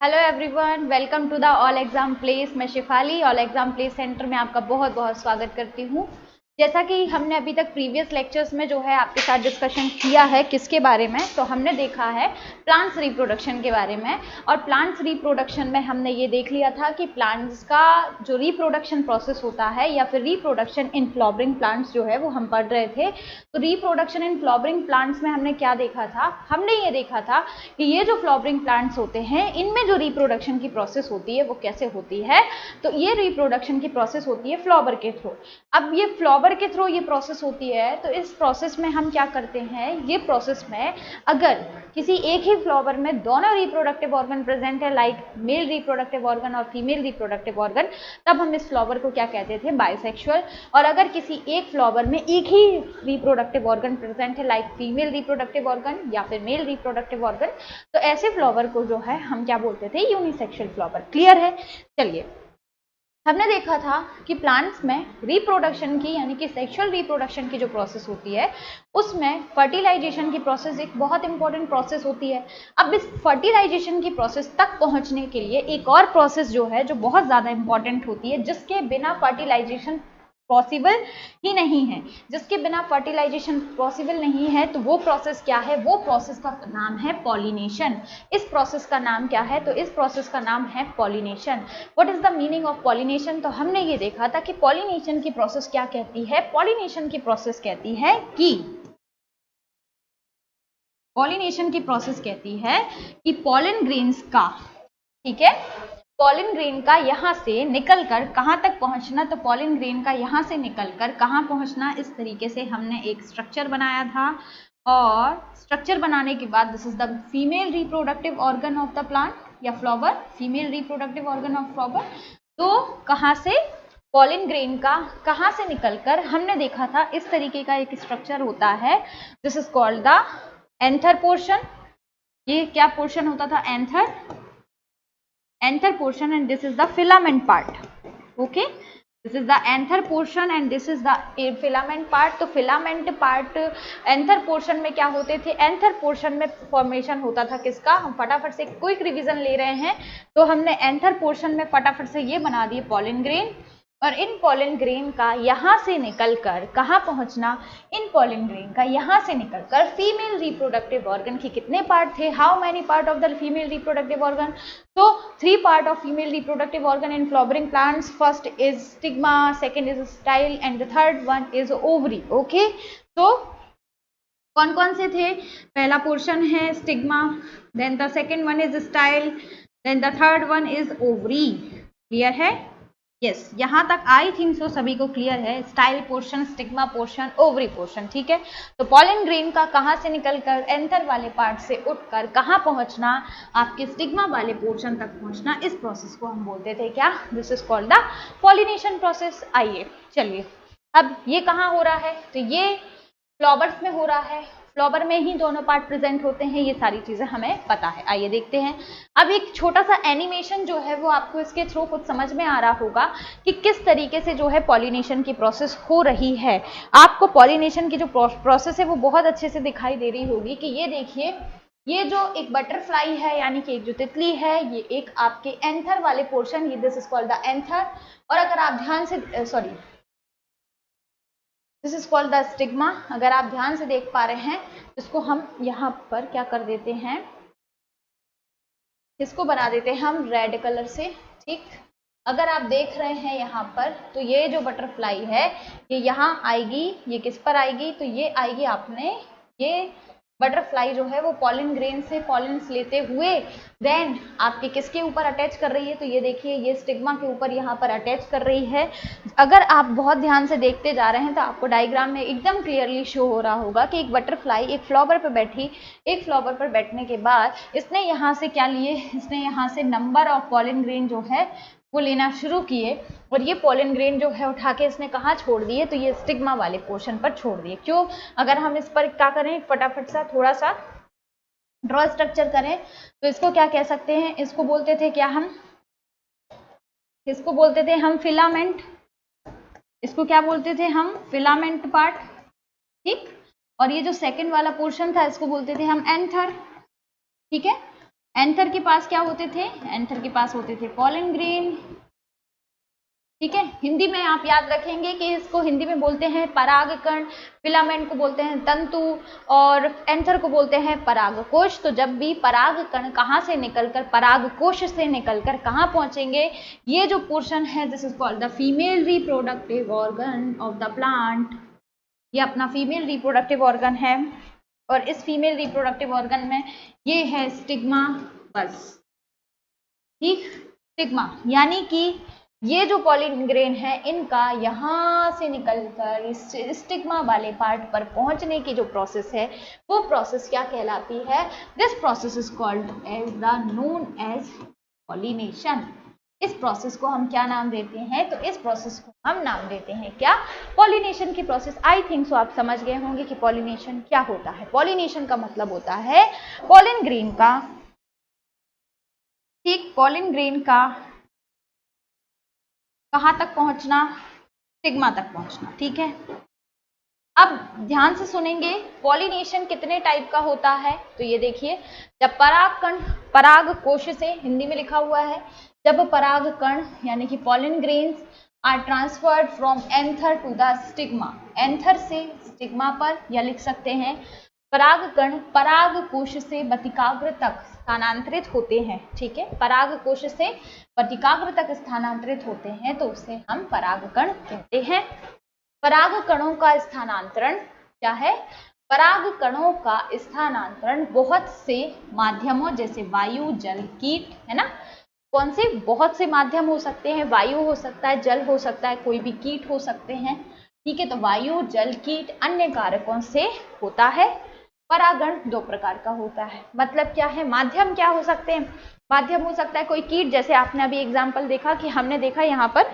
Hello everyone, welcome to the all exam place. मैं Shifali all exam place center में आपका बहुत बहुत स्वागत करती हूँ। जैसा कि हमने अभी तक प्रीवियस लेक्चर्स में जो है आपके साथ डिस्कशन किया है किसके बारे में, तो हमने देखा है प्लांट्स रिप्रोडक्शन के बारे में। और प्लांट्स रिप्रोडक्शन में हमने ये देख लिया था कि प्लांट्स का जो रिप्रोडक्शन प्रोसेस होता है या फिर रिप्रोडक्शन इन फ्लावरिंग प्लांट्स जो है वो हम पढ़ रहे थे। तो रिप्रोडक्शन इन फ्लावरिंग प्लांट्स में हमने क्या देखा था? हमने ये देखा था कि ये जो फ्लावरिंग प्लांट्स होते हैं इनमें जो रिप्रोडक्शन की प्रोसेस होती है वो कैसे होती है। तो ये रिप्रोडक्शन की प्रोसेस होती है फ्लावर के थ्रू। अब ये फ्लावर के थ्रू ये प्रोसेस होती है, तो इस प्रोसेस में हम क्या करते हैं, ये प्रोसेस में अगर किसी एक ही फ्लावर में दोनों रिप्रोडक्टिव ऑर्गन प्रेजेंट है, लाइक मेल रिप्रोडक्टिव ऑर्गन और फीमेल रिप्रोडक्टिव ऑर्गन, तब हम इस फ्लावर को क्या कहते थे? बाइसेक्सुअल। और अगर किसी एक फ्लावर में एक ही रिप्रोडक्टिव ऑर्गन प्रेजेंट है, लाइक फीमेल रिप्रोडक्टिव ऑर्गन या फिर मेल रिप्रोडक्टिव ऑर्गन, तो ऐसे फ्लावर को जो है हम क्या बोलते थे? Unisexual flower. क्लियर है? चलिए, हमने देखा था कि प्लांट्स में रिप्रोडक्शन की यानी कि सेक्सुअल रिप्रोडक्शन की जो प्रोसेस होती है उसमें फर्टिलाइजेशन की प्रोसेस एक बहुत इंपॉर्टेंट प्रोसेस होती है। अब इस फर्टिलाइजेशन की प्रोसेस तक पहुंचने के लिए एक और प्रोसेस जो है जो बहुत ज़्यादा इंपॉर्टेंट होती है, जिसके बिना फर्टिलाइजेशन पॉसिबल ही नहीं है, जिसके बिना फर्टिलाइजेशन पॉसिबल नहीं है, तो वो प्रोसेस क्या है? वो प्रोसेस का नाम है पॉलिनेशन। इस प्रोसेस का नाम क्या है? तो इस प्रोसेस का नाम है pollination. What is the meaning of pollination? तो हमने ये देखा था कि पॉलिनेशन की प्रोसेस क्या कहती है। पॉलिनेशन की प्रोसेस कहती है कि पॉलिनेशन की प्रोसेस कहती है कि पॉलन ग्रेन्स का, ठीक है, पॉलन ग्रेन का यहाँ से निकलकर कहाँ तक पहुँचना, तो पॉलन ग्रेन का यहाँ से निकलकर कहाँ पहुँचना, इस तरीके से हमने एक स्ट्रक्चर बनाया था। और स्ट्रक्चर बनाने के बाद this is the female reproductive organ of the plant या flower, female reproductive organ of flower. तो कहाँ से? पॉलन ग्रेन का कहाँ से निकलकर हमने देखा था इस तरीके का एक स्ट्रक्चर होता है, this is called the anther portion. ये क्या पोर्शन होता था? anther portion, and this is the filament part. Okay, this is the anther portion and this is the filament part. तो filament part anther portion में क्या होते थे? anther portion में फॉर्मेशन होता था किसका? हम फटाफट से क्विक रिवीजन ले रहे हैं। तो हमने anther portion में फटाफट से ये बना दिए पॉलन ग्रेन, और इन पॉलन ग्रेन का यहाँ से निकलकर कहाँ पहुँचना? इन पॉलन ग्रेन का यहाँ से निकलकर फीमेल रिप्रोडक्टिव ऑर्गन के कितने पार्ट थे? How many part of the female reproductive organ? So 3 part of female reproductive organ in flowering plants. First is stigma, second is style and the third one is ovary. Okay, so कौन कौन से थे? पहला portion है stigma, then the second one is style, then the third one is ovary. Clear है? Yes, यहाँ तक I think so सभी को क्लियर है। Style portion, stigma portion, ovary portion, ठीक है। तो पॉलन ग्रेन का कहाँ से निकलकर एंथर वाले पार्ट से उठकर कहाँ पहुँचना? आपके स्टिग्मा वाले पोर्शन तक पहुँचना। इस प्रोसेस को हम बोलते थे क्या? This is called the pollination process. आइए चलिए, अब ये कहाँ हो रहा है? तो ये फ्लावर्स में हो रहा है। फ्लावर में ही दोनों पार्ट प्रेजेंट होते हैं, ये सारी चीजें हमें पता है। आइए देखते हैं। अब एक छोटा सा एनिमेशन जो है वो आपको इसके थ्रू कुछ समझ में आ रहा होगा कि किस तरीके से जो है पॉलिनेशन की प्रोसेस हो रही है। आपको पॉलिनेशन की जो प्रोसेस है वो बहुत अच्छे से दिखाई दे रही होगी कि ये देखिए, ये जो एक बटरफ्लाई है यानी कि एक जो तितली है, ये एक आपके एंथर वाले पोर्शन, ये this is called the anther. और अगर आप ध्यान से sorry this is called the stigma. अगर आप ध्यान से देख पा रहे हैं, इसको हम यहाँ पर क्या कर देते हैं, इसको बना देते हैं हम रेड कलर से, ठीक। अगर आप देख रहे हैं यहाँ पर, तो ये जो बटरफ्लाई है ये यहाँ आएगी, ये किस पर आएगी? तो ये आएगी आपने, ये बटरफ्लाई जो है वो पॉलन ग्रेन से पॉलन्स लेते हुए देन आपके किसके ऊपर अटैच कर रही है? तो ये देखिए, ये स्टिग्मा के ऊपर यहाँ पर अटैच कर रही है। अगर आप बहुत ध्यान से देखते जा रहे हैं तो आपको डायग्राम में एकदम क्लियरली शो हो रहा होगा कि एक बटरफ्लाई एक फ्लावर पर बैठी, एक फ्लावर पर बैठने के बाद इसने यहाँ से क्या लिए? इसने यहाँ से नंबर ऑफ पॉलन ग्रेन जो है वो लेना शुरू किए, और ये पॉलन ग्रेन जो है उठा के इसने कहाँ छोड़ दिए? तो ये स्टिग्मा वाले पोर्शन पर छोड़ दिए। क्यों? अगर हम इस पर क्या करें, फटाफट सा थोड़ा सा ड्रॉ स्ट्रक्चर करें, तो इसको क्या कह सकते हैं? इसको बोलते थे क्या हम? इसको बोलते थे हम फिलामेंट। इसको क्या बोलते थे हम? फिलामेंट पार्ट, ठीक। और ये जो सेकंड वाला पोर्शन था इसको बोलते थे हम एंथर, ठीक है। एंथर के पास क्या होते थे? एंथर के पास होते थे पॉलन ग्रेन। ठीक है, हिंदी में आप याद रखेंगे कि इसको हिंदी में बोलते हैं परागकण, फिलामेंट को बोलते हैं तंतु और एंथर को बोलते हैं परागकोश। तो जब भी परागकण कहाँ से निकलकर, परागकोश से निकलकर कहाँ पहुंचेंगे, ये जो पोर्शन है this is called the female reproductive organ of the plant. ये अपना फीमेल रिप्रोडक्टिव ऑर्गन है और इस फीमेल रिप्रोडक्टिव ऑर्गन में ये है स्टिग्मा बस। ठीक, स्टिग्मा यानी कि ये जो पॉलन ग्रेन है इनका यहाँ से निकलकर इस स्टिग्मा वाले पार्ट पर पहुंचने की जो प्रोसेस है वो प्रोसेस क्या कहलाती है? This process is called as the known as pollination. इस प्रोसेस को हम क्या नाम देते हैं? तो इस प्रोसेस को हम नाम देते हैं क्या? पॉलिनेशन की प्रोसेस। आई थिंक सो आप समझ गए होंगे कि पॉलिनेशन क्या होता है। पॉलिनेशन का मतलब होता है पॉलन ग्रेन का, ठीक, पॉलन ग्रेन का कहाँ तक पहुंचना? स्टिग्मा तक पहुंचना। ठीक है, अब ध्यान से सुनेंगे पॉलिनेशन कितने टाइप का होता है। तो ये देखिए, जब परागकण परागकोश से, हिंदी में लिखा हुआ है, जब परागकण यानी कि pollen grains are transferred from anther to the stigma, anther से स्टिग्मा पर, या लिख सकते हैं परागकण परागकोश से बतिकाग्र तक स्थानांतरित होते हैं। ठीक है, परागकोश से बतिकाग्र तक स्थानांतरित होते हैं तो उसे हम परागकण कहते हैं। परागकणों का स्थानांतरण क्या है? परागकणों का स्थानांतरण बहुत से माध्यमों जैसे वायु, जल, कीट, है ना। कौन से? बहुत से माध्यम हो सकते हैं, वायु हो सकता है, जल हो सकता है, कोई भी कीट हो सकते हैं। ठीक है, तो वायु, जल, कीट, अन्य कारकों से होता है। परागण दो प्रकार का होता है। मतलब क्या है? माध्यम क्या हो सकते हैं? माध्यम हो सकता है कोई कीट, जैसे आपने अभी एग्जाम्पल देखा कि हमने देखा यहाँ पर,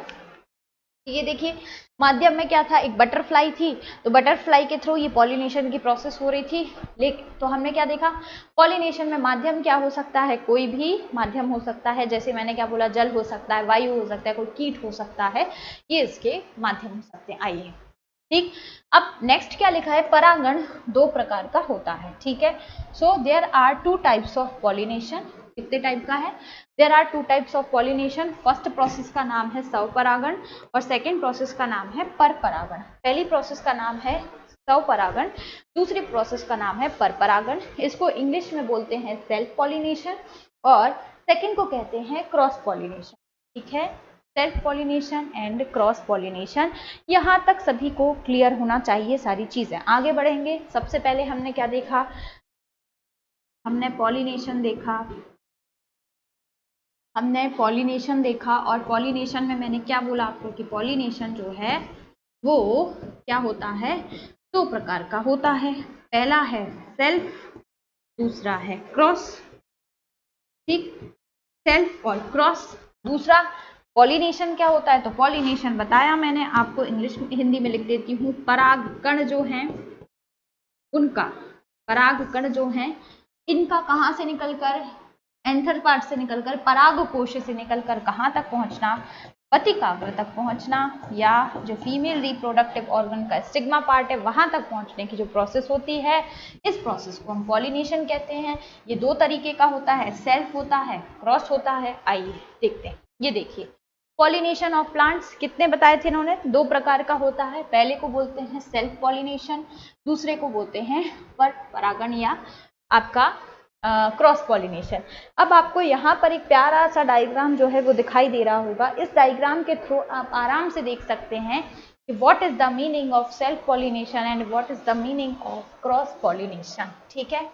ये देखिए माध्यम में क्या था? एक बटरफ्लाई थी, तो बटरफ्लाई के थ्रू ये पॉलिनेशन की प्रोसेस हो रही थी। लेकिन तो हमने क्या देखा? पॉलिनेशन में माध्यम क्या हो सकता है? कोई भी माध्यम हो सकता है, जैसे मैंने क्या बोला, जल हो सकता है, वायु हो सकता है, कोई कीट हो सकता है, ये इसके माध्यम हो सकते हैं। आइए, ठीक, अब नेक्स्ट क्या लिखा है? परागण दो प्रकार का होता है। ठीक है, so there are two types of pollination. कितने टाइप का है? There are two types of pollination. First process का नाम है स्वपरागण और सेकेंड प्रोसेस का नाम है परपरागण। पहली प्रोसेस का नाम है स्वपरागण, दूसरी प्रोसेस का नाम है परपरागण। इसको इंग्लिश में बोलते हैं सेल्फ पॉलिनेशन और सेकेंड को कहते हैं क्रॉस पॉलिनेशन। ठीक है, self pollination and cross pollination. यहाँ तक सभी को क्लियर होना चाहिए सारी चीजें। आगे बढ़ेंगे, सबसे पहले हमने क्या देखा? हमने पॉलिनेशन देखा, हमने पॉलिनेशन देखा और पॉलिनेशन में मैंने क्या बोला आपको कि पॉलिनेशन जो है वो क्या होता है? दो प्रकार का होता है। पहला है सेल्फ, दूसरा है क्रॉस। ठीक, सेल्फ और क्रॉस। दूसरा पॉलिनेशन क्या होता है? तो पॉलिनेशन बताया मैंने आपको, इंग्लिश में, हिंदी में लिख देती हूँ। परागकण जो हैं उनका, परागकण जो हैं इनका कहाँ से निकलकर? एंथर पार्ट से निकलकर, परागकोश से निकलकर कहाँ तक पहुंचना? बतिकाग्र तक पहुंचना, या जो फीमेल रिप्रोडक्टिव ऑर्गन का स्टिग्मा पार्ट है वहां तक पहुंचने की जो प्रोसेस होती है, इस प्रोसेस को हम पॉलिनेशन कहते हैं। ये दो तरीके का होता है, सेल्फ होता है, क्रॉस होता है। आइए देखते हैं। ये देखिए, पॉलिनेशन ऑफ प्लांट्स कितने बताए थे इन्होंने? दो प्रकार का होता है। पहले को बोलते हैं सेल्फ पॉलिनेशन, दूसरे को बोलते हैं परपरागण या आपका क्रॉस पॉलिनेशन। अब आपको यहाँ पर एक प्यारा सा डायग्राम जो है वो दिखाई दे रहा होगा। इस डायग्राम के थ्रू आप आराम से देख सकते हैं कि what is the meaning of self pollination and what is the meaning of cross pollination. ठीक है,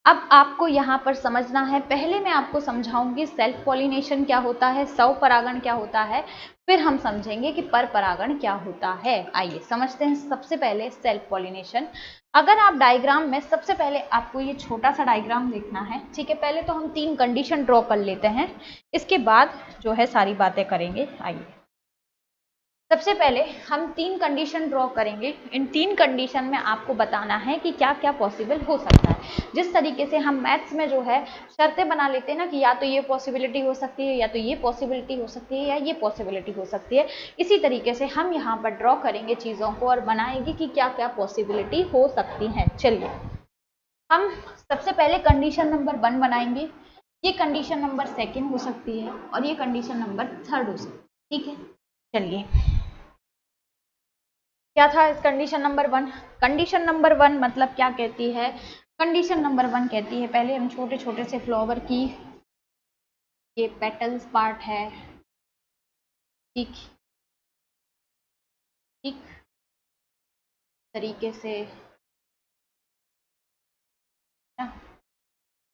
अब आपको यहाँ पर समझना है। पहले मैं आपको समझाऊंगी सेल्फ पॉलिनेशन क्या होता है, स्वपरागण क्या होता है, फिर हम समझेंगे कि परपरागण क्या होता है। आइए समझते हैं सबसे पहले सेल्फ पॉलिनेशन। अगर आप डायग्राम में, सबसे पहले आपको ये छोटा सा डायग्राम देखना है। ठीक है, पहले तो हम तीन कंडीशन ड्रॉ कर लेते हैं, इसके बाद जो है सारी बातें करेंगे। आइए, सबसे पहले हम तीन कंडीशन ड्रॉ करेंगे। इन तीन कंडीशन में आपको बताना है कि क्या क्या पॉसिबल हो सकता है। जिस तरीके से हम मैथ्स में जो है शर्तें बना लेते हैं ना कि या तो ये पॉसिबिलिटी हो सकती है, या तो ये पॉसिबिलिटी हो सकती है, या ये पॉसिबिलिटी हो सकती है, इसी तरीके से हम यहाँ पर ड्रॉ करेंगे चीज़ों को और बनाएंगे कि क्या क्या पॉसिबिलिटी हो सकती हैं। चलिए, हम सबसे पहले कंडीशन नंबर 1 बनाएंगे, ये कंडीशन नंबर 2 हो सकती है और ये कंडीशन नंबर 3 हो सकती है, ठीक है। चलिए, क्या था इस कंडीशन नंबर 1? कंडीशन नंबर 1 मतलब क्या कहती है? कंडीशन नंबर 1 कहती है, पहले हम छोटे छोटे से फ्लावर की, ये पेटल्स पार्ट है, ठीक ठीक तरीके से,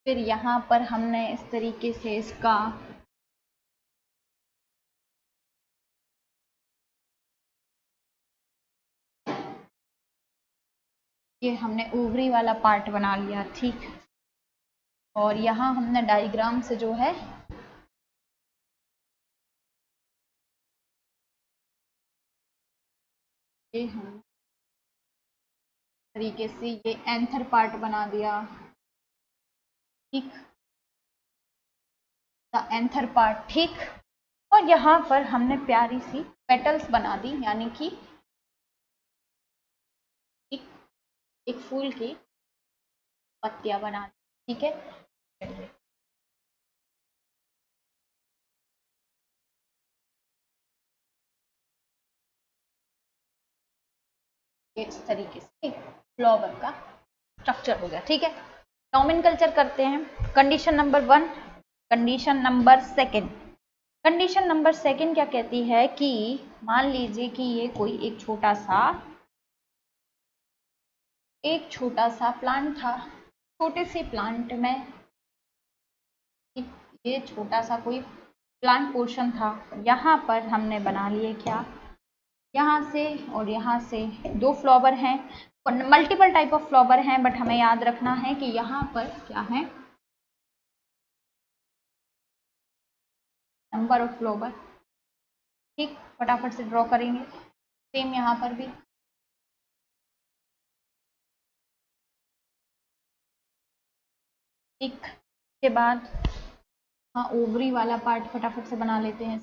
फिर यहाँ पर हमने इस तरीके से इसका ये हमने ओवरी वाला पार्ट बना लिया, ठीक। और यहाँ हमने डायग्राम से जो है ये हम तरीके से ये एंथर पार्ट बना दिया, ठीक, द एंथर पार्ट, ठीक। और यहाँ पर हमने प्यारी सी पेटल्स बना दी, यानी कि एक फूल की पत्तियां बना दी, ठीक है। इस तरीके से फ्लावर का स्ट्रक्चर हो गया, ठीक है। नॉमेनक्लेचर करते हैं। Condition number 1, condition number 2। Condition number 2 क्या कहती है कि मान लीजिए कि ये कोई एक छोटा सा प्लांट था, छोटे से प्लांट में ये छोटा सा कोई प्लांट पोर्शन था, यहाँ पर हमने बना लिए क्या, यहाँ से और यहाँ से 2 फ्लावर हैं, मल्टीपल टाइप ऑफ फ्लावर हैं, बट हमें याद रखना है कि यहाँ पर क्या है, नंबर ऑफ फ्लावर, ठीक। फटाफट से ड्रॉ करेंगे, सेम यहाँ पर भी, ठीक। के बाद हाँ ओवरी वाला पार्ट फटाफट से बना लेते हैं,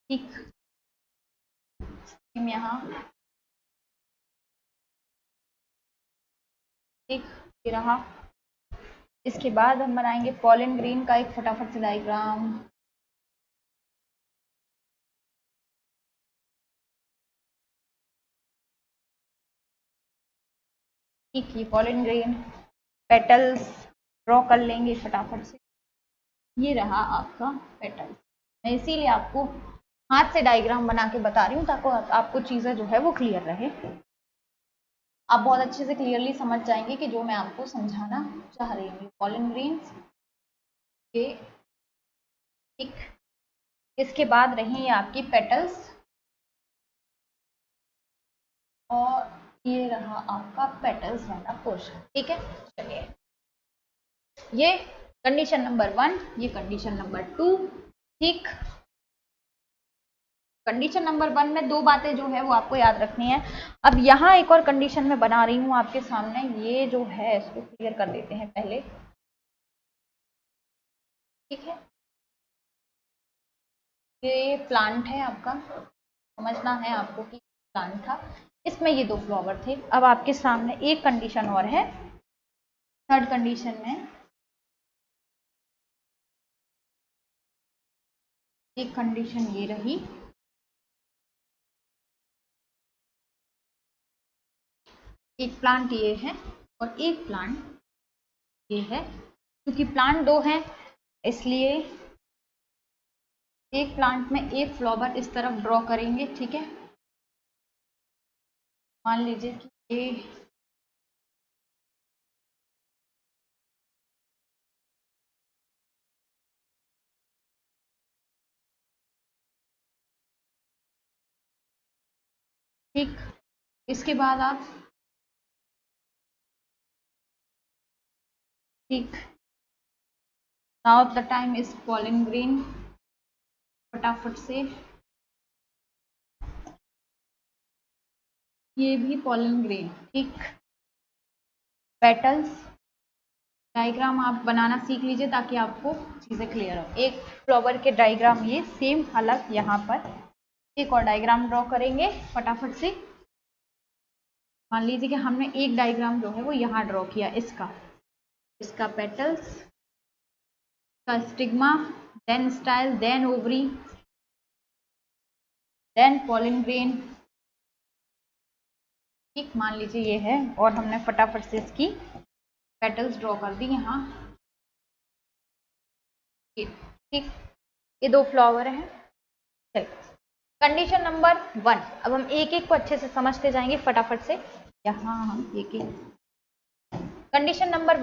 ठीक। यहाँ ठीक ये रहा। इसके बाद हम बनाएंगे पॉलन ग्रीन का एक फटाफट से डायग्राम, ठीक। ये पॉलन ग्रीन पेटल्स ड्रॉ कर लेंगे फटाफट से, ये रहा आपका पेटल्स। मैं इसीलिए आपको हाथ से डायग्राम बना के बता रही हूँ ताकि आपको चीज़ें जो है वो क्लियर रहे, आप बहुत अच्छे से क्लियरली समझ जाएंगे कि जो मैं आपको समझाना चाह रही हूँ। पॉलन ग्रीन्स ये, ठीक। इसके बाद रही आपकी पेटल्स और ये रहा आपका पेटल्स वाला पोर्शन, ठीक है। चलिए, ये कंडीशन नंबर 1, ये कंडीशन नंबर 2, ठीक। कंडीशन नंबर 1 में 2 बातें जो है वो आपको याद रखनी है। अब यहाँ एक और कंडीशन में बना रही हूँ आपके सामने, ये जो है इसको क्लियर कर देते हैं पहले, ठीक है। ये प्लांट है आपका, समझना है आपको कि प्लांट था, इसमें ये 2 फ्लावर थे। अब आपके सामने एक कंडीशन और है, थर्ड कंडीशन में एक कंडीशन ये रही, एक प्लांट ये है और एक प्लांट ये है। क्योंकि प्लांट 2 हैं इसलिए एक प्लांट में एक फ्लावर इस तरफ ड्रॉ करेंगे, ठीक है। मान लीजिए कि ये ठीक। इसके बाद आप ठीक, now the time is pollen green, फटाफट से ये भी पॉलन ग्रीन, ठीक। पेटल्स डायग्राम आप बनाना सीख लीजिए ताकि आपको चीज़ें क्लियर हो। एक फ्लावर के डायग्राम ये सेम अलग यहाँ पर एक और डायग्राम ड्रॉ करेंगे फटाफट से। मान लीजिए कि हमने एक डायग्राम जो है वो यहाँ ड्रॉ किया, इसका पेटल्स का stigma, then style, then ovary, then pollen grain. ठीक, मान लीजिए ये है और हमने फटाफट से इसकी पेटल्स ड्रॉ कर दी यहाँ। ठीक, ये 2 फ्लावर हैं। चलिए कंडीशन नंबर 1, अब हम एक एक को अच्छे से समझते जाएंगे फटाफट से। यहाँ हम एक एक कंडीशन नंबर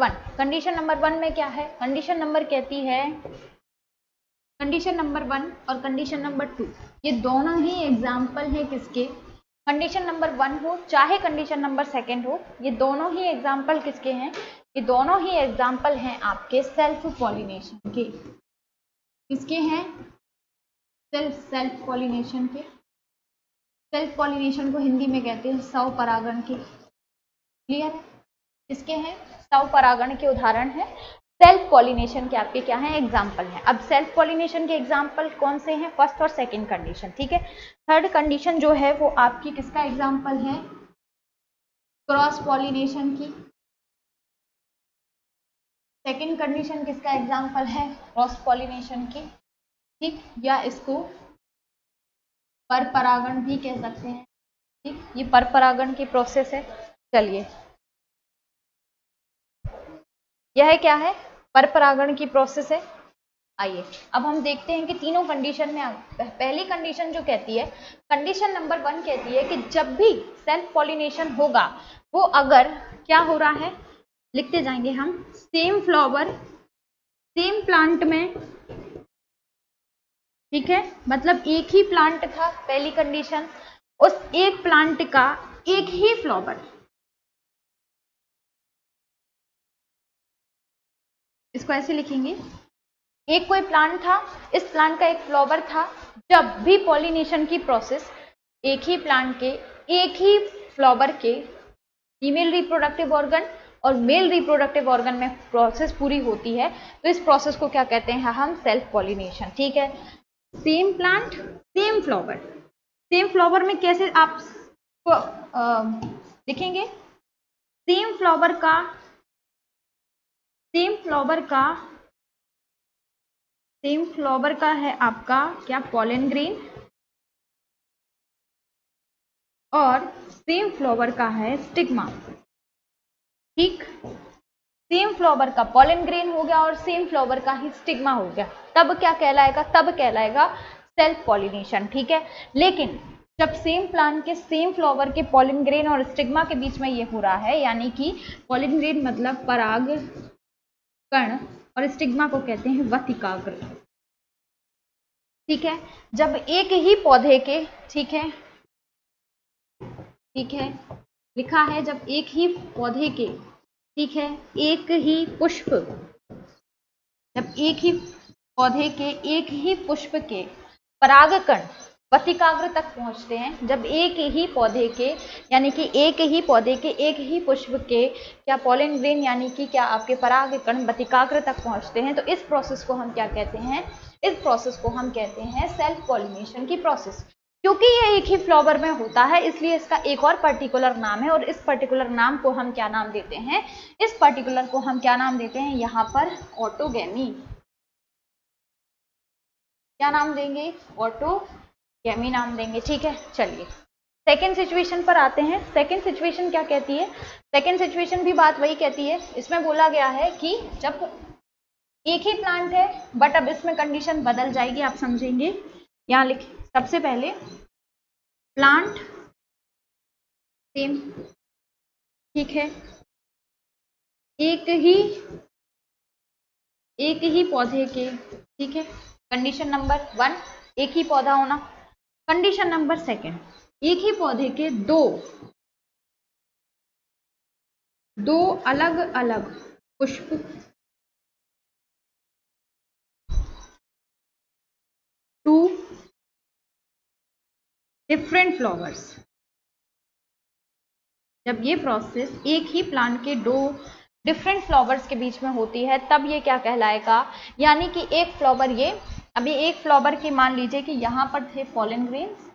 1 में क्या है, कंडीशन नंबर कहती है, कंडीशन नंबर 1 और कंडीशन नंबर 2 ये दोनों ही एग्जाम्पल हैं किसके, कंडीशन नंबर 1 हो चाहे कंडीशन नंबर 2 हो, ये दोनों ही एग्जाम्पल किसके हैं, ये दोनों ही एग्जाम्पल हैं आपके सेल्फ पॉलिनेशन के। किसके हैं, सेल्फ पॉलिनेशन के। सेल्फ पॉलिनेशन को हिंदी में कहते हैं स्व परागण के। क्लियर है, इसके हैं स्व परागण के उदाहरण है। सेल्फ पॉलिनेशन के आपके क्या हैं, एग्जाम्पल हैं। अब सेल्फ पॉलिनेशन के एग्जाम्पल कौन से हैं, फर्स्ट और सेकंड कंडीशन। ठीक है, थर्ड कंडीशन जो है वो आपकी किसका एग्जाम्पल है, क्रॉस पॉलिनेशन की। सेकंड कंडीशन किसका एग्जाम्पल है, क्रॉस पॉलिनेशन की। ठीक, या इसको पर परागण भी कह सकते हैं। ठीक, ये पर परागण की प्रोसेस है। चलिए यह क्या है, पर परागण की प्रोसेस है। आइए अब हम देखते हैं कि तीनों कंडीशन में पहली कंडीशन जो कहती है, कंडीशन नंबर 1 कहती है कि जब भी सेल्फ पॉलिनेशन होगा वो अगर क्या हो रहा है, लिखते जाएंगे हम, सेम फ्लावर सेम प्लांट में। ठीक है, मतलब एक ही प्लांट था पहली कंडीशन, उस एक प्लांट का एक ही फ्लावर, इसको ऐसे लिखेंगे, एक कोई प्लांट था, इस प्लांट का एक फ्लावर था। जब भी पॉलिनेशन की प्रोसेस एक ही प्लांट के एक ही फ्लावर के फीमेल रिप्रोडक्टिव ऑर्गन और मेल रिप्रोडक्टिव ऑर्गन में प्रोसेस पूरी होती है, तो इस प्रोसेस को क्या कहते हैं हम, सेल्फ पॉलिनेशन। ठीक है, same plant same flower, same flower में कैसे आप लिखेंगे, सेम फ्लावर का है आपका क्या, पॉलन ग्रेन, और सेम फ्लावर का है स्टिग्मा। ठीक, सेम फ्लावर का पॉलन ग्रेन हो गया और सेम फ्लावर का ही स्टिग्मा हो गया, तब क्या कहलाएगा, तब कहलाएगा सेल्फ पॉलिनेशन। ठीक है, लेकिन जब सेम प्लांट के सेम फ्लावर के पॉलन ग्रेन और स्टिग्मा के बीच में ये हो रहा है, यानी कि पॉलन ग्रेन मतलब पराग कण और स्टिग्मा को कहते हैं वतिकाग्र। ठीक है, जब एक ही पौधे के, ठीक है लिखा है, जब एक ही पौधे के, ठीक है, एक ही पुष्प, जब एक ही पौधे के एक ही पुष्प के परागकण वतिकाग्र तक पहुंचते हैं, जब एक ही पौधे के, यानी कि एक ही पौधे के एक ही पुष्प के क्या पॉलन ग्रेन यानी कि क्या आपके परागकण वतिकाग्र तक पहुंचते हैं, तो इस प्रोसेस को हम क्या कहते हैं, इस प्रोसेस को हम कहते हैं सेल्फ पॉलिनेशन की प्रोसेस। क्योंकि ये एक ही फ्लावर में होता है इसलिए इसका एक और पर्टिकुलर नाम है, और इस पर्टिकुलर नाम को हम क्या नाम देते हैं, इस पर्टिकुलर को हम क्या नाम देते हैं, यहाँ पर ऑटोगैमी। क्या नाम देंगे, ऑटोगैमी नाम देंगे। ठीक है, चलिए सेकेंड सिचुएशन पर आते हैं। सेकेंड सिचुएशन क्या कहती है, सेकेंड सिचुएशन भी बात वही कहती है। इसमें बोला गया है कि जब एक ही प्लांट है, बट अब इसमें कंडीशन बदल जाएगी, आप समझेंगे। यहाँ लिख, सबसे पहले प्लांट सेम, ठीक है, एक ही पौधे के, ठीक है, कंडीशन नंबर 1 एक ही पौधा होना। कंडीशन नंबर 2 एक ही पौधे के दो अलग अलग पुष्प, टू डिफरेंट फ्लावर्स। जब ये प्रोसेस एक ही प्लांट के 2 डिफरेंट फ्लावर्स के बीच में होती है तब ये क्या कहलाएगा, यानी कि एक फ्लावर, ये अभी एक फ्लावर के मान लीजिए कि यहाँ पर थे पॉलन ग्रेन्स,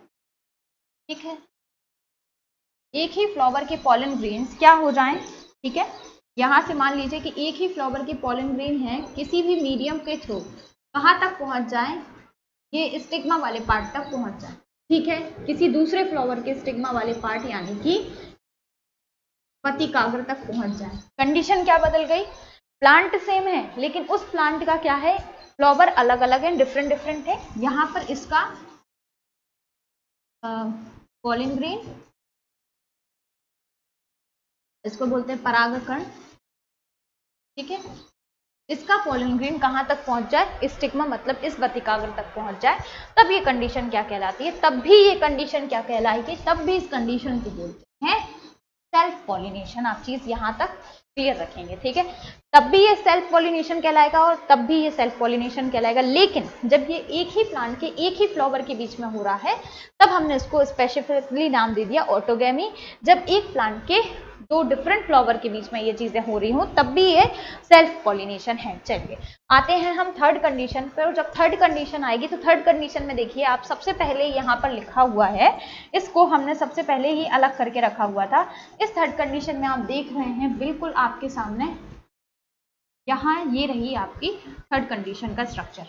ठीक है, एक ही फ्लावर के पॉलन ग्रेन्स क्या हो जाएं, ठीक है, यहां से मान लीजिए कि एक ही फ्लावर के पॉलन ग्रेन है, किसी भी मीडियम के थ्रू कहां तक पहुंच जाए, ये स्टिग्मा वाले पार्ट तक पहुंच जाए, ठीक है, किसी दूसरे फ्लावर के स्टिग्मा वाले पार्ट यानी कि पतिकाग्र तक पहुंच जाए। कंडीशन क्या बदल गई, प्लांट सेम है लेकिन उस प्लांट का क्या है, फ्लावर अलग अलग है, डिफरेंट डिफरेंट है। यहां पर इसका पॉलन ग्रेन, इसको बोलते हैं परागकण, ठीक है, इसका पॉलन ग्रेन कहां तक पहुंच जाए, स्टिग्मा मतलब इस बतिकाग्र तक पहुंच जाए, तब ये कंडीशन क्या कहलाती है, तब भी ये कंडीशन क्या कहलाएगी, तब भी इस कंडीशन को बोलते हैं सेल्फ पॉलिनेशन। आप चीज यहां तक क्लियर रखेंगे, ठीक है, तब भी ये सेल्फ पॉलिनेशन कहलाएगा और तब भी ये सेल्फ पॉलिनेशन कहलाएगा। लेकिन जब ये एक ही प्लांट के एक ही फ्लावर के बीच में हो रहा है तब हमने इसको स्पेसिफिकली नाम दे दिया ऑटोगैमी। जब एक प्लांट के दो डिफरेंट फ्लावर के बीच में ये चीजें हो रही हो तब भी ये सेल्फ पॉलिनेशन है। चलिए आते हैं हम थर्ड कंडीशन पर। जब थर्ड कंडीशन आएगी तो थर्ड कंडीशन में देखिए आप सबसे पहले यहाँ पर लिखा हुआ है, इसको हमने सबसे पहले ही अलग करके रखा हुआ था। इस थर्ड कंडीशन में आप देख रहे हैं बिल्कुल आपके सामने यहाँ ये रही आपकी थर्ड कंडीशन का स्ट्रक्चर।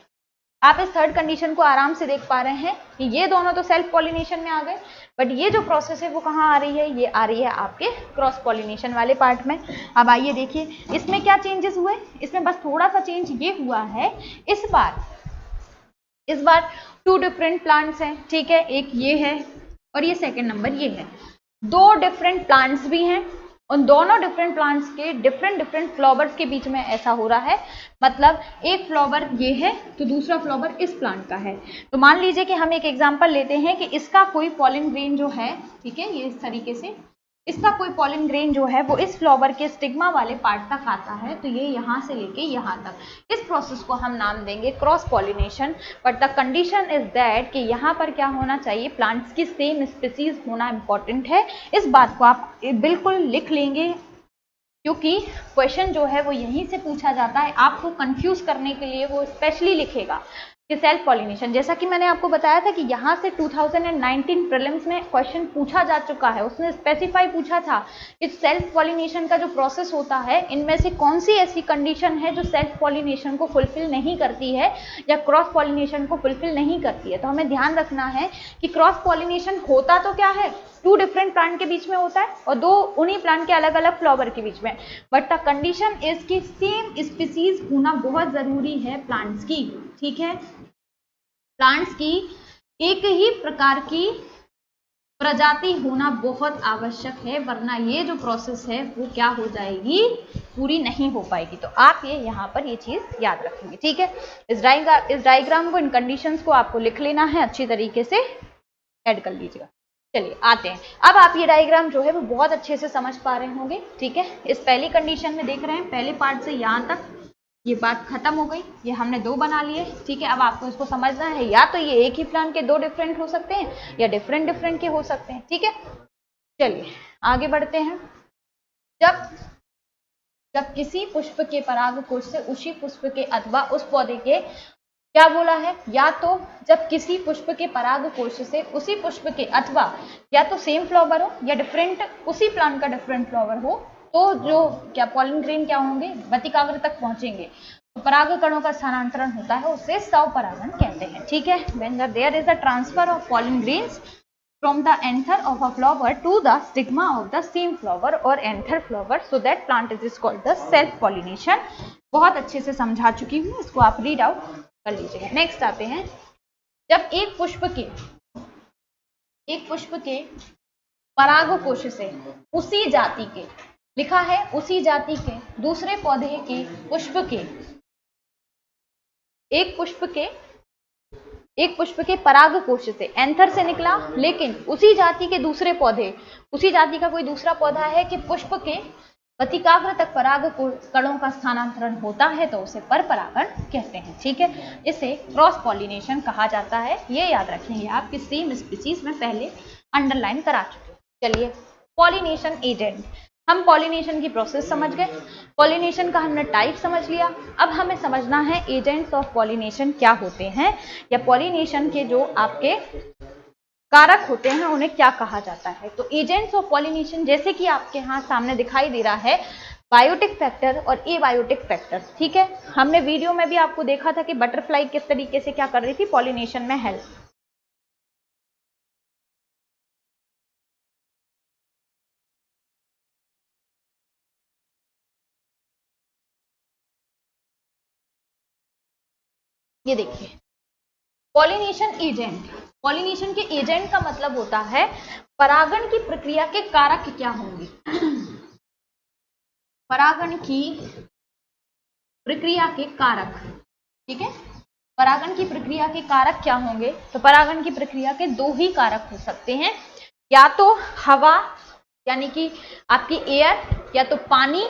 आप इस थर्ड कंडीशन को आराम से देख पा रहे हैं कि ये दोनों तो सेल्फ पॉलिनेशन में आ गए, बट ये जो प्रोसेस है वो कहाँ आ रही है, ये आ रही है आपके क्रॉस पॉलिनेशन वाले पार्ट में। अब आइए देखिए इसमें क्या चेंजेस हुए, इसमें बस थोड़ा सा चेंज ये हुआ है, इस बार टू डिफरेंट प्लांट्स हैं, ठीक है, एक ये है और ये सेकेंड नंबर ये है, दो डिफरेंट प्लांट्स भी हैं, उन दोनों डिफरेंट प्लांट्स के डिफरेंट डिफरेंट फ्लावर्स के बीच में ऐसा हो रहा है। मतलब एक फ्लावर ये है तो दूसरा फ्लावर इस प्लांट का है। तो मान लीजिए कि हम एक एग्जांपल लेते हैं कि इसका कोई पॉलन ग्रेन जो है, ठीक है, ये इस तरीके से इसका कोई पॉलन ग्रेन जो है वो इस फ्लावर के स्टिग्मा वाले पार्ट तक आता है, तो ये यहाँ से लेके यहाँ तक, इस प्रोसेस को हम नाम देंगे cross pollination. But the condition is that कि यहाँ पर क्या होना चाहिए, प्लांट्स की सेम स्पीसीज होना इंपॉर्टेंट है। इस बात को आप बिल्कुल लिख लेंगे क्योंकि क्वेश्चन जो है वो यहीं से पूछा जाता है, आपको कंफ्यूज करने के लिए वो स्पेशली लिखेगा कि सेल्फ पॉलिनेशन। जैसा कि मैंने आपको बताया था कि यहाँ से 2019 प्रीलिम्स में क्वेश्चन पूछा जा चुका है, उसने स्पेसिफाई पूछा था कि सेल्फ पॉलिनेशन का जो प्रोसेस होता है इनमें से कौन सी ऐसी कंडीशन है जो सेल्फ पॉलिनेशन को फुलफिल नहीं करती है या क्रॉस पॉलिनेशन को फुलफिल नहीं करती है। तो हमें ध्यान रखना है कि क्रॉस पॉलिनेशन होता तो क्या है, टू डिफरेंट प्लांट के बीच में होता है और दो उन्हीं प्लांट के अलग अलग फ्लावर के बीच में, बट द कंडीशन इज कि सेम स्पीसीज होना बहुत जरूरी है प्लांट्स की, ठीक है, प्लांट्स की एक ही प्रकार की प्रजाति होना बहुत आवश्यक है, वरना ये जो प्रोसेस है वो क्या हो जाएगी, पूरी नहीं हो पाएगी। तो आप ये यहाँ पर ये चीज याद रखेंगे, ठीक है। इस डायग्राम को, इन कंडीशंस को आपको लिख लेना है, अच्छी तरीके से ऐड कर लीजिएगा। चलिए आते हैं, अब आप ये डायग्राम जो है वो बहुत अच्छे से समझ पा रहे होंगे, ठीक है। इस पहली कंडीशन में देख रहे हैं, पहले पार्ट से यहाँ तक ये बात खत्म हो गई, ये हमने दो बना लिए, ठीक है। अब आपको इसको समझना है, या तो ये एक ही प्लांट के दो डिफरेंट हो सकते हैं या डिफरेंट डिफरेंट के हो सकते हैं, ठीक है। चलिए आगे बढ़ते हैं। जब किसी पुष्प के परागकोश से उसी पुष्प के अथवा उस पौधे के, क्या बोला है, या तो जब किसी पुष्प के परागकोश से उसी पुष्प के अथवा या तो सेम फ्लावर हो या डिफरेंट उसी प्लांट का डिफरेंट फ्लावर हो, तो जो क्या पॉलन ग्रेन क्या होंगे, बतिकाग्र तक पहुंचेंगे, तो परागकणों का स्थानांतरण होता है, उसे स्वपरागण कहते हैं, ठीक है। When there is a transfer of pollen grains from the anther of a flower to the stigma of the same flower or anther flower, so that plant is called the self pollination। बहुत अच्छे से समझा चुकी हूँ, इसको आप read out कर लीजिएगा। नेक्स्ट आते हैं, जब एक पुष्प के परागकोश से उसी जाति के, लिखा है उसी जाति के दूसरे पौधे के पुष्प के, एक पुष्प के परागकोश से, एंथर से निकला, लेकिन उसी जाति के दूसरे पौधे, उसी जाति का कोई दूसरा पौधा है कि पुष्प के बतिकाग्र तक परागकणों का स्थानांतरण होता है, तो उसे परपरागण कहते हैं, ठीक है। इसे क्रॉस पॉलिनेशन कहा जाता है, ये याद रखेंगे आप कि सेम स्पीसीज में पहले अंडरलाइन करा चुके। चलिए पॉलिनेशन एजेंट, हम पॉलिनेशन की प्रोसेस समझ गए, पॉलिनेशन का हमने टाइप समझ लिया, अब हमें समझना है एजेंट्स ऑफ पॉलिनेशन क्या होते हैं, या पॉलिनेशन के जो आपके कारक होते हैं उन्हें क्या कहा जाता है? तो एजेंट्स ऑफ पॉलिनेशन, जैसे कि आपके यहाँ सामने दिखाई दे रहा है, बायोटिक फैक्टर और एबायोटिक फैक्टर, ठीक है। हमने वीडियो में भी आपको देखा था कि बटरफ्लाई किस तरीके से क्या कर रही थी, पॉलिनेशन में हेल्प। ये देखिए पॉलिनेशन एजेंट, पॉलिनेशन के एजेंट का मतलब होता है परागण की प्रक्रिया के कारक क्या होंगे। परागण की प्रक्रिया के कारक, ठीक है, परागण की प्रक्रिया के कारक क्या होंगे? तो परागण की प्रक्रिया के दो ही कारक हो सकते हैं, या तो हवा यानी कि आपकी एयर, या तो पानी,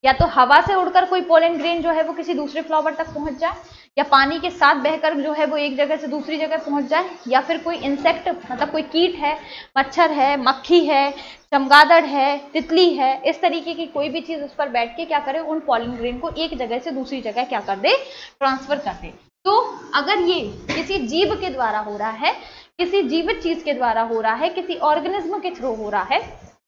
या तो हवा से उड़कर कोई पोलन ग्रेन जो है वो किसी दूसरे फ्लावर तक पहुंच जाए, या पानी के साथ बहकर जो है वो एक जगह से दूसरी जगह पहुंच जाए, या फिर कोई इंसेक्ट मतलब कोई कीट है, मच्छर है, मक्खी है, चमगादड़ है, तितली है, इस तरीके की कोई भी चीज उस पर बैठ के क्या करे, उन पोलन ग्रेन को एक जगह से दूसरी जगह क्या कर दे, ट्रांसफर कर दे। तो अगर ये किसी जीव के द्वारा हो रहा है, किसी जीवित चीज के द्वारा हो रहा है, किसी ऑर्गेनिज्म के थ्रू हो रहा है,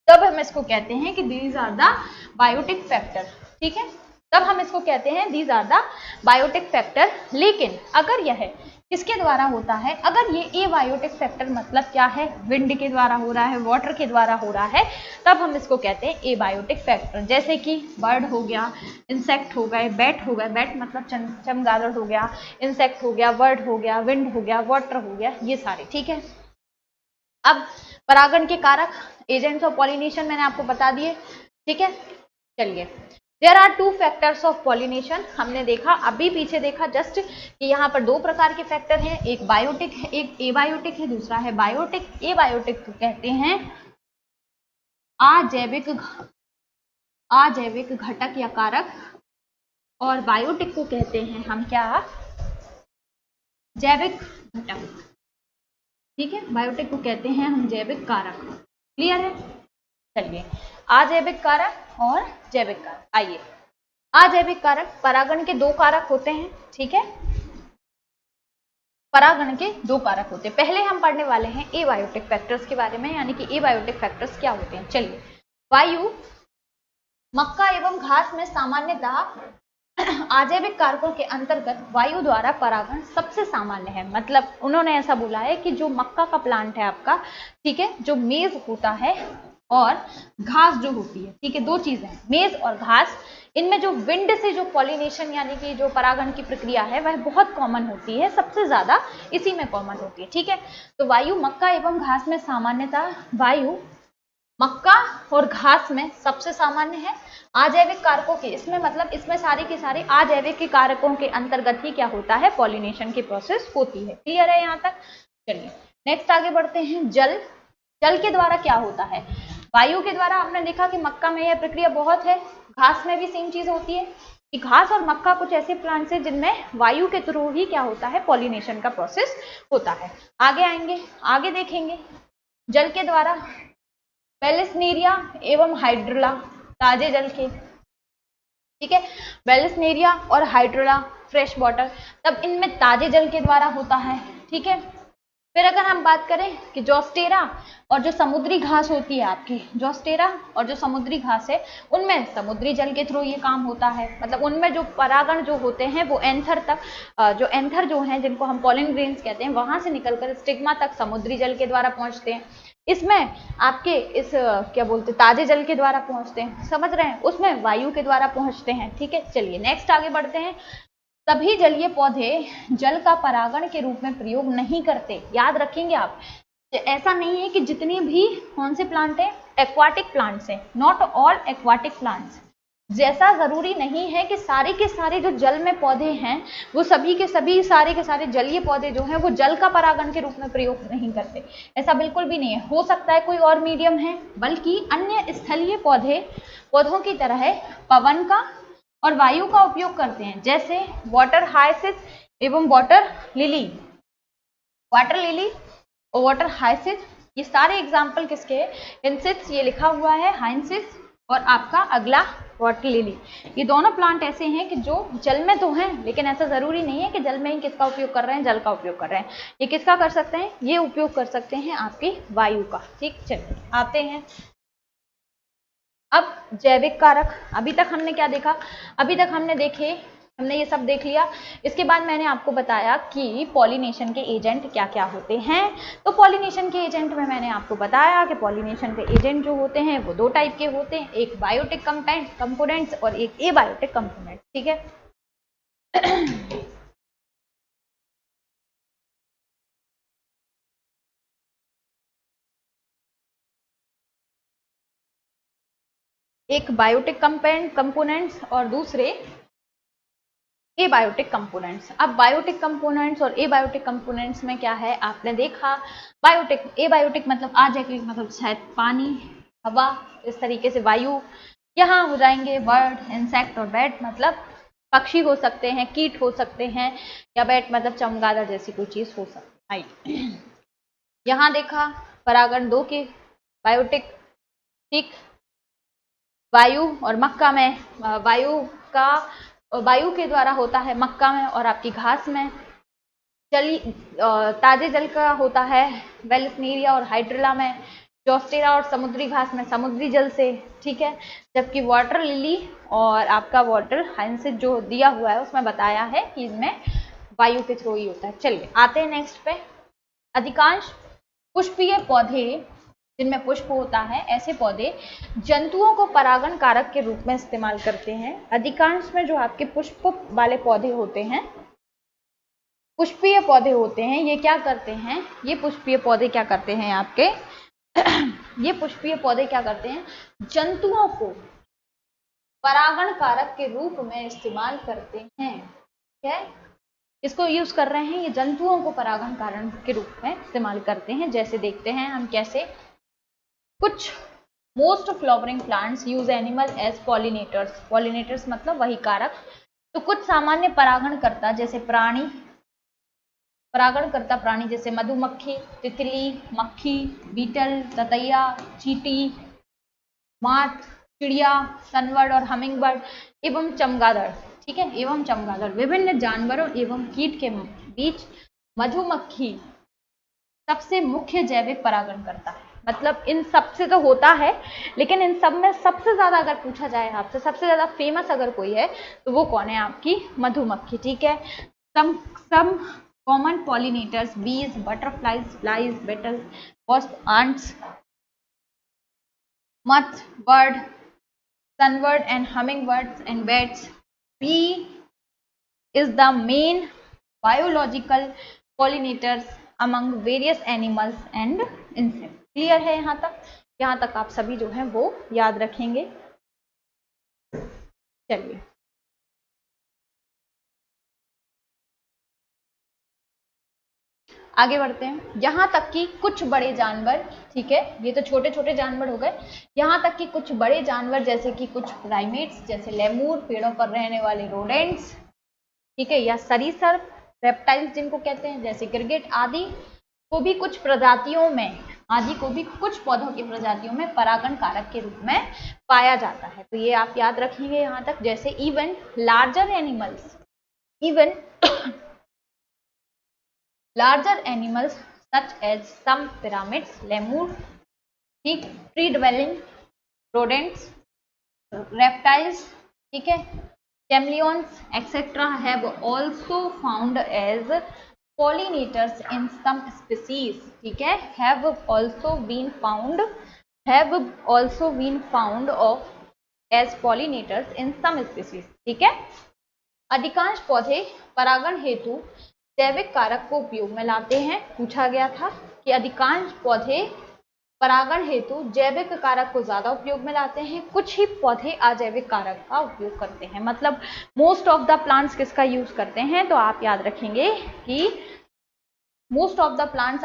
तब हम इसको कहते हैं कि these are the biotic factor, ठीक है, तब हम इसको कहते हैं these are the biotic factor. लेकिन अगर यह किसके द्वारा होता है, अगर ये एबायोटिक फैक्टर मतलब क्या है, विंड के द्वारा हो रहा है, वाटर के द्वारा हो रहा है, तब हम इसको कहते हैं एबायोटिक फैक्टर। जैसे कि बर्ड हो गया, इंसेक्ट हो गए, बैट हो गया, बैट मतलब चमगादड़ हो गया, इंसेक्ट हो गया, बर्ड हो गया, विंड हो गया, वाटर हो गया, ये सारे, ठीक है। अब परागण के कारक, एजेंट्स ऑफ पॉलिनेशन मैंने आपको बता दिए, ठीक है। चलिए, there are two factors of pollination, हमने देखा अभी पीछे देखा जस्ट कि यहाँ पर दो प्रकार के फैक्टर हैं, एक बायोटिक है, एक एबायोटिक है, दूसरा है बायोटिक। एबायोटिक को कहते हैं अजैविक घटक या कारक, और बायोटिक को कहते हैं हम क्या, जैविक घटक, ठीक है। बायोटिक को कहते हैं हम जैविक कारक, क्लियर है। चलिए, अजैविक कारक और जैविक कारक, आइए। अजैविक कारक, परागण के दो कारक होते हैं, ठीक है, परागण के दो कारक होते हैं। पहले हम पढ़ने वाले हैं एबायोटिक फैक्टर्स के बारे में, यानी कि एबायोटिक फैक्टर्स क्या होते हैं। चलिए, वायु, मक्का एवं घास में सामान्यतः अजैविक कारकों के अंतर्गत वायु द्वारा परागण सबसे सामान्य है। मतलब उन्होंने ऐसा बोला है कि जो मक्का का प्लांट है आपका, ठीक है, जो मेज होता है और घास जो होती है, ठीक है, दो चीजें हैं, मेज और घास, इनमें जो विंड से जो पॉलिनेशन यानी कि जो परागण की प्रक्रिया है वह बहुत कॉमन होती है, सबसे ज्यादा इसी में कॉमन होती है, ठीक है। तो वायु, मक्का एवं घास में सामान्यतः वायु, मक्का और घास में सबसे सामान्य है। अजैविक कारकों के, इसमें मतलब इसमें सारे के सारे अजैविक के कारकों के अंतर्गत ही क्या होता है, पॉलिनेशन की प्रोसेस होती है। क्लियर है यहाँ तक। चलिए नेक्स्ट आगे बढ़ते हैं। जल, जल के द्वारा क्या होता है, वायु के द्वारा आपने देखा कि मक्का में यह प्रक्रिया बहुत है, घास में भी सेम चीज होती है कि घास और मक्का कुछ ऐसे प्लांट्स हैं जिनमें वायु के थ्रू ही क्या होता है, पॉलिनेशन का प्रोसेस होता है। आगे आएंगे, आगे देखेंगे जल के द्वारा बेलिस्नेरिया एवं हाइड्रोला, ताजे जल के, ठीक है, बेलिस्नेरिया और हाइड्रोला फ्रेश वाटर, तब इनमें ताजे जल के द्वारा होता है, ठीक है। फिर अगर हम बात करें कि जोस्टेरा और जो समुद्री घास होती है आपकी, जोस्टेरा और जो समुद्री घास है उनमें समुद्री जल के थ्रू ये काम होता है। मतलब उनमें जो परागण जो होते हैं वो एंथर तक, जो एंथर जो हैं जिनको हम पॉलन ग्रेन्स कहते हैं, वहां से निकलकर स्टिग्मा तक समुद्री जल के द्वारा पहुंचते हैं। इसमें आपके इस क्या बोलते हैं, ताजे जल के द्वारा पहुंचते हैं, समझ रहे हैं, उसमें वायु के द्वारा पहुंचते हैं, ठीक है। चलिए नेक्स्ट आगे बढ़ते हैं। सभी जलीय पौधे जल का परागण के रूप में प्रयोग नहीं करते, याद रखेंगे आप, ऐसा नहीं है कि जितने भी कौन से प्लांट है, एक्वाटिक प्लांट्स हैं, नॉट ऑल एक्वाटिक प्लांट्स, जैसा जरूरी नहीं है कि सारे के सारे जो जल में पौधे हैं वो सभी के सभी सारे के सारे जलीय पौधे जो हैं वो जल का परागण के रूप में प्रयोग नहीं करते, ऐसा बिल्कुल भी नहीं है। हो सकता है कोई और मीडियम है, बल्कि अन्य स्थलीय पौधों की तरह पवन का और वायु का उपयोग करते हैं, जैसे वाटर हाइसिंथ एवं वाटर लिली, वाटर लिली और वाटर हाइसिंथ, ये सारे एग्जाम्पल किसके हैं, हिंसिथ, ये लिखा हुआ है हाइसिंथ, और आपका अगला वाटर लिली, ये दोनों प्लांट ऐसे हैं कि जो जल में तो हैं, लेकिन ऐसा जरूरी नहीं है कि जल में ही किसका उपयोग कर रहे हैं, जल का उपयोग कर रहे हैं। ये किसका कर सकते हैं, ये उपयोग कर सकते हैं आपकी वायु का। ठीक, चलिए आते हैं अब जैविक कारक। अभी तक हमने क्या देखा, अभी तक हमने ये सब देख लिया। इसके बाद मैंने आपको बताया कि पॉलिनेशन के एजेंट क्या क्या होते हैं। तो पॉलिनेशन के एजेंट में मैंने आपको बताया कि पॉलिनेशन के एजेंट जो होते हैं वो दो टाइप के होते हैं, एक बायोटिक कंपोनेंट्स और एक एबायोटिक कंपोनेंट्स। ठीक है, एक बायोटिक कंपोनेंट्स और दूसरे एबायोटिक कंपोनेंट्स। अब बायोटिक कंपोनेंट्स और एबायोटिक कंपोनेंट्स में क्या है, आपने देखा एबायोटिक मतलब आजैविक मतलब शायद पानी, हवा, इस तरीके से वायु। यहाँ हो जाएंगे बर्ड, इंसेक्ट और बैट मतलब पक्षी हो सकते हैं, कीट हो सकते हैं, या बैट मतलब चमगादड़ जैसी कोई चीज हो सकती है। यहाँ देखा परागण दो के बायोटिक, ठीक, वायु और मक्का में वायु के द्वारा होता है मक्का में और आपकी घास में। ताजे जल का होता है वेलस्नेरिया और हाइड्रिला में, जोस्टेरा और समुद्री घास में समुद्री जल से। ठीक है, जबकि वाटर लिली और आपका वाटर हाइंसिस जो दिया हुआ है उसमें बताया है कि इसमें वायु के थ्रू ही होता है। चलिए आते हैं नेक्स्ट पे। अधिकांश पुष्पीय पौधे जिनमें पुष्प होता है, ऐसे पौधे जंतुओं को परागण कारक के रूप में इस्तेमाल करते हैं। अधिकांश में जो आपके पुष्प वाले पौधे होते हैं, पुष्पीय पौधे होते हैं, ये क्या करते हैं, ये पुष्पीय पौधे क्या करते हैं आपके ये पुष्पीय पौधे क्या करते हैं, जंतुओं को परागण कारक के रूप में इस्तेमाल करते हैं। ठीक है, इसको यूज कर रहे हैं, ये जंतुओं को परागण कारक के रूप में इस्तेमाल करते हैं। जैसे देखते हैं हम कैसे। कुछ most flowering plants use animal as pollinators, pollinators मतलब वही कारक। तो कुछ सामान्य परागणकर्ता जैसे परागणकर्ता प्राणी जैसे मधुमक्खी, तितली, मक्खी, बीटल, ततैया, चींटी, माठ, चिड़िया, सनबर्ड और हमिंगबर्ड एवं चमगादड़। ठीक है, एवं चमगादड़। विभिन्न जानवरों एवं कीट के बीच मधुमक्खी सबसे मुख्य जैविक परागणकर्ता है। मतलब इन सबसे तो होता है, लेकिन इन सब में सबसे ज्यादा अगर पूछा जाए आपसे, सबसे ज्यादा फेमस अगर कोई है तो वो कौन है, आपकी मधुमक्खी। ठीक है, some common pollinators bees, butterflies, flies, beetle, wasp, ants, moth, bird, sunbird and hummingbirds and bats. Bee is the main biological pollinators among various animals and insects. Clear है यहाँ तक? यहाँ तक आप सभी जो है वो याद रखेंगे। चलिए आगे बढ़ते हैं। यहाँ तक कि कुछ बड़े जानवर, ठीक है, ये तो छोटे छोटे जानवर हो गए, यहाँ तक कि कुछ बड़े जानवर जैसे कि कुछ प्राइमेट्स जैसे लेमूर, पेड़ों पर रहने वाले रोडेंट्स, ठीक है, या सरीसृप, रेप्टाइल्स जिनको कहते हैं जैसे गिरगिट आदि को भी कुछ प्रजातियों में, कुछ पौधों की प्रजातियों में परागण कारक के रूप में पाया जाता है। तो ये आप याद रखेंगे यहाँ तक। जैसे even larger animals such as some pyramids, lemur, tree dwelling rodents, reptiles, ठीक है, chameleons etc. have also found as pollinators in some species. ठीक है, have also been found of as pollinators in some species. ठीक है, अधिकांश पौधे परागण हेतु जैविक कारक को उपयोग में लाते हैं। पूछा गया था कि अधिकांश पौधे परागण हेतु जैविक कारक को ज्यादा उपयोग में लाते हैं, कुछ ही पौधे अजैविक कारक का उपयोग करते हैं। मतलब मोस्ट ऑफ द प्लांट्स किसका यूज करते हैं, तो आप याद रखेंगे कि most of the plants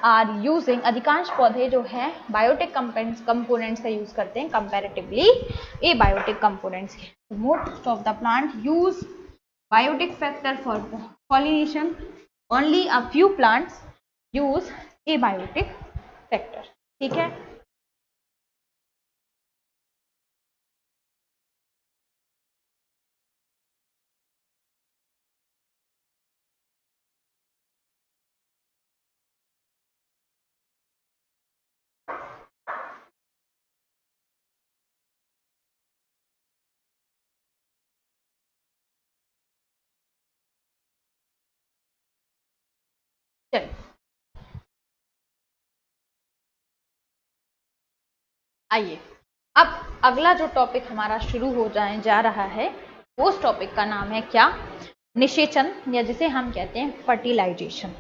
are using अधिकांश पौधे जो है बायोटिक कंपोनेंट्स का यूज करते हैं कंपैरेटिवली एबायोटिक कंपोनेंट्स के। Most of the plant use biotic factor for pollination, only a few plants use abiotic factor. ठीक है, चलिए आइए, अब अगला जो टॉपिक हमारा शुरू हो जा रहा है, उस टॉपिक का नाम है क्या, निषेचन, या जिसे हम कहते हैं फर्टिलाइजेशन।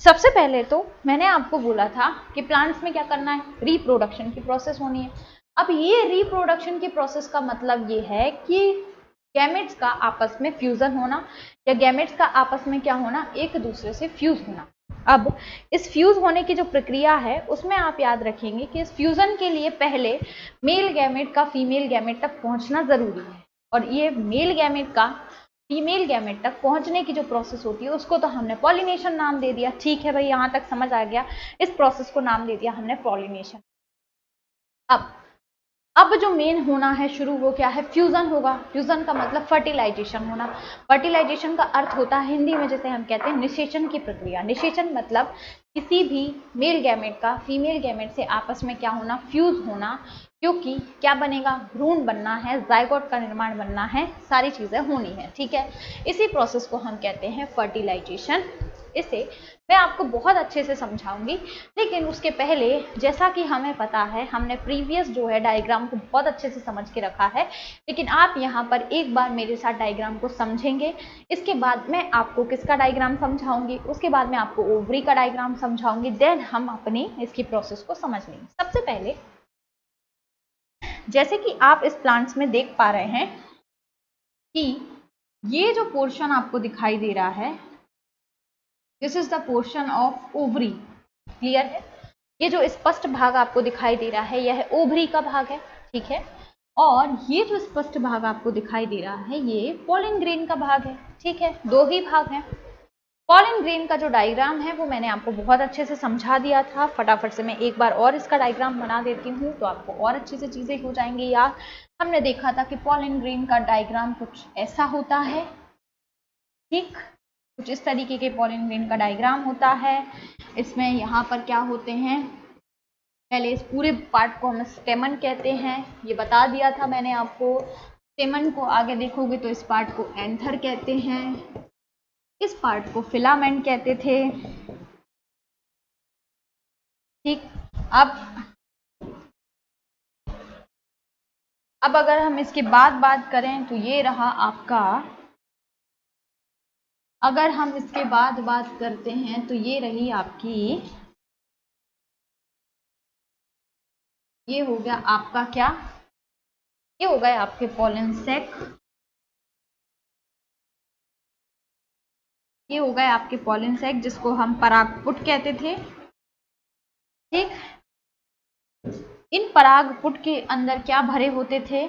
सबसे पहले तो मैंने आपको बोला था कि प्लांट्स में क्या करना है, रिप्रोडक्शन की प्रोसेस होनी है। अब ये रिप्रोडक्शन की प्रोसेस का मतलब ये है कि गैमेट्स का आपस में फ्यूजन होना, या गैमेट्स का आपस में क्या होना, एक दूसरे से फ्यूज होना। अब इस फ्यूज होने की जो प्रक्रिया है उसमें आप याद रखेंगे कि इस फ्यूजन के लिए पहले मेल गैमेट का फीमेल गैमेट तक पहुंचना जरूरी है, और ये मेल गैमेट का फीमेल गैमेट तक पहुंचने की जो प्रोसेस होती है उसको तो हमने पॉलिनेशन नाम दे दिया। ठीक है भाई, यहां तक समझ आ गया, इस प्रोसेस को नाम दे दिया हमने पॉलिनेशन। अब जो मेन होना है शुरू, वो क्या है, फ्यूजन होगा। फ्यूजन का मतलब फर्टिलाइजेशन होना। फर्टिलाइजेशन का अर्थ होता है हिंदी में जिसे हम कहते हैं निषेचन की प्रक्रिया। निषेचन मतलब किसी भी मेल गैमेट का फीमेल गैमेट से आपस में क्या होना, फ्यूज होना, क्योंकि क्या बनेगा, भ्रूण बनना है, जाइगोट का निर्माण बनना है, सारी चीजें होनी है। ठीक है, इसी प्रोसेस को हम कहते हैं फर्टिलाइजेशन। इसे मैं आपको बहुत अच्छे से समझाऊंगी, लेकिन उसके पहले जैसा कि हमें पता है, हमने प्रीवियस जो है डायग्राम को बहुत अच्छे से समझ के रखा है, लेकिन आप यहाँ पर एक बार मेरे साथ डायग्राम को समझेंगे। इसके बाद मैं आपको किसका डायग्राम समझाऊंगी, उसके बाद मैं आपको ओवरी का डायग्राम समझाऊंगी, देन हम अपनी इसकी प्रोसेस को समझ लेंगे। सबसे पहले जैसे कि आप इस प्लांट्स में देख पा रहे हैं कि ये जो पोर्शन आपको दिखाई दे रहा है, this is the portion of ovary. Clear है, ये जो स्पष्ट भाग आपको दिखाई दे रहा है यह ओवरी का भाग है। ठीक है, और ये जो स्पष्ट भाग आपको दिखाई दे रहा है ये पॉलन ग्रेन का भाग है। ठीक है, दो ही भाग हैं। पॉलन ग्रेन का जो डायग्राम है वो मैंने आपको बहुत अच्छे से समझा दिया था। फटाफट से मैं एक बार और इसका डायग्राम बना देती हूँ तो आपको और अच्छे से चीजें हो जाएंगी याद। हमने देखा था कि पॉलन ग्रेन का डायग्राम कुछ ऐसा होता है। ठीक, कुछ इस तरीके के पॉलन ग्रेन का डायग्राम होता है। इसमें यहाँ पर क्या होते हैं, पहले इस पूरे पार्ट को हम स्टेमन कहते हैं, ये बता दिया था मैंने आपको। स्टेमन को आगे देखोगे तो इस पार्ट को एंथर कहते हैं, इस पार्ट को फिलामेंट कहते थे। ठीक, अब अगर हम इसके बाद बात करें तो ये रहा आपका, अगर हम इसके बाद बात करते हैं तो ये रही आपकी, ये हो गया आपका क्या, ये हो गए आपके पॉलन सैक, ये हो गए आपके पॉलन सैक जिसको हम परागपुट कहते थे। ठीक, इन परागपुट के अंदर क्या भरे होते थे,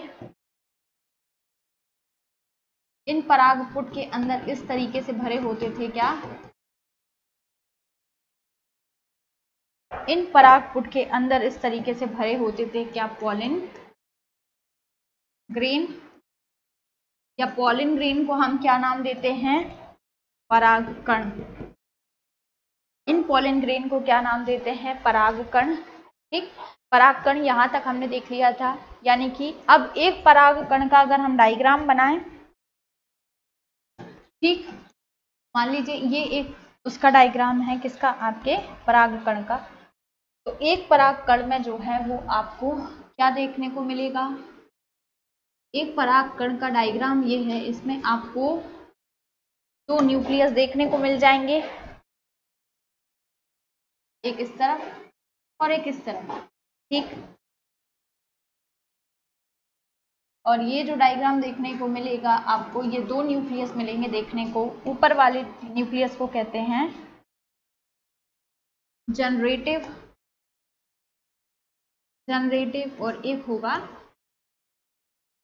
इन परागपुट के अंदर इस तरीके से भरे होते थे क्या, इन परागपुट के अंदर इस तरीके से भरे होते थे क्या, पॉलन ग्रेन, या पॉलन ग्रेन को हम क्या नाम देते हैं, परागकण। इन पॉलन ग्रेन को क्या नाम देते हैं, परागकण। ठीक, परागकण यहां तक हमने देख लिया था। यानी कि अब एक परागकण का अगर हम डायग्राम बनाएं, ठीक, मान लीजिए ये एक उसका डायग्राम है, किसका, आपके परागकण का। तो एक परागकण में जो है वो आपको क्या देखने को मिलेगा, एक परागकण का डायग्राम ये है, इसमें आपको दो न्यूक्लियस देखने को मिल जाएंगे, एक इस तरफ और एक इस तरफ। ठीक, और ये जो डायग्राम देखने को मिलेगा आपको, ये दो न्यूक्लियस मिलेंगे देखने को। ऊपर वाले न्यूक्लियस को कहते हैं जनरेटिव, जनरेटिव, और एक होगा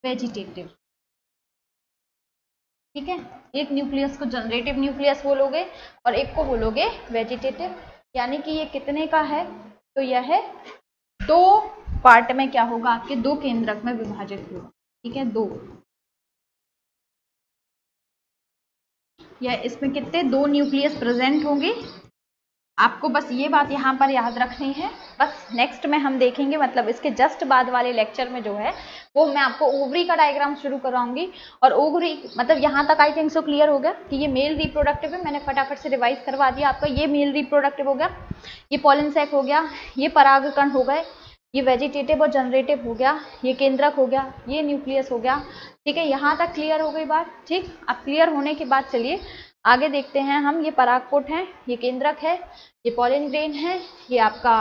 वेजिटेटिव। ठीक है, एक न्यूक्लियस को जनरेटिव न्यूक्लियस बोलोगे और एक को बोलोगे वेजिटेटिव। यानी कि ये कितने का है, तो यह है दो पार्ट में क्या होगा, आपके दो केंद्रक में विभाजित होगा। ठीक है, दो, या इसमें कितने, दो न्यूक्लियस प्रेजेंट होंगे, आपको बस ये बात यहाँ पर याद रखनी है। बस नेक्स्ट में हम देखेंगे, मतलब इसके जस्ट बाद वाले लेक्चर में जो है वो मैं आपको ओवरी का डायग्राम शुरू कराऊंगी। और ओवरी मतलब यहाँ तक आई थिंक सो क्लियर हो गया कि ये मेल रिप्रोडक्टिव है। मैंने फटाफट से रिवाइज करवा दिया आपका। ये मेल रिप्रोडक्टिव हो गया, ये पॉलन सैक हो गया, ये परागकण हो गए, ये वेजिटेटिव और जनरेटिव हो गया, ये केंद्रक हो गया, ये न्यूक्लियस हो गया। ठीक है, यहाँ तक क्लियर हो गई बात। ठीक, अब क्लियर होने के बाद चलिए आगे देखते हैं हम। ये परागकोट है, ये केंद्रक है, ये पॉलन ग्रेन है, ये आपका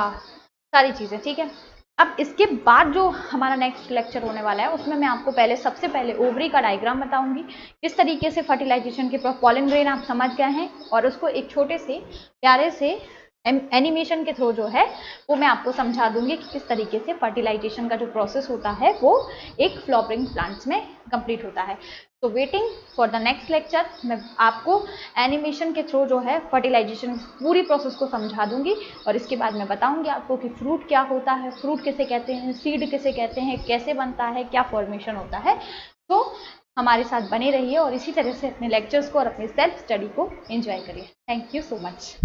सारी चीजें। ठीक है, अब इसके बाद जो हमारा नेक्स्ट लेक्चर होने वाला है उसमें मैं आपको सबसे पहले ओवरी का डायग्राम बताऊंगी, किस तरीके से फर्टिलाइजेशन के पॉलन ग्रेन आप समझ गए हैं, और उसको एक छोटे से प्यारे से एनिमेशन के थ्रू जो है वो मैं आपको समझा दूंगी कि किस तरीके से फर्टिलाइजेशन का जो प्रोसेस होता है वो एक फ्लावरिंग प्लांट्स में कंप्लीट होता है। तो waiting for the next lecture, मैं आपको एनिमेशन के थ्रू जो है फर्टिलाइजेशन पूरी प्रोसेस को समझा दूंगी, और इसके बाद मैं बताऊंगी आपको कि फ्रूट क्या होता है, फ्रूट किसे कहते हैं, सीड किसे कहते हैं, कैसे बनता है, क्या फॉर्मेशन होता है। तो हमारे साथ बने रहिए और इसी तरह से अपने लेक्चर्स को और अपनी सेल्फ स्टडी को एंजॉय करिए। Thank you so much.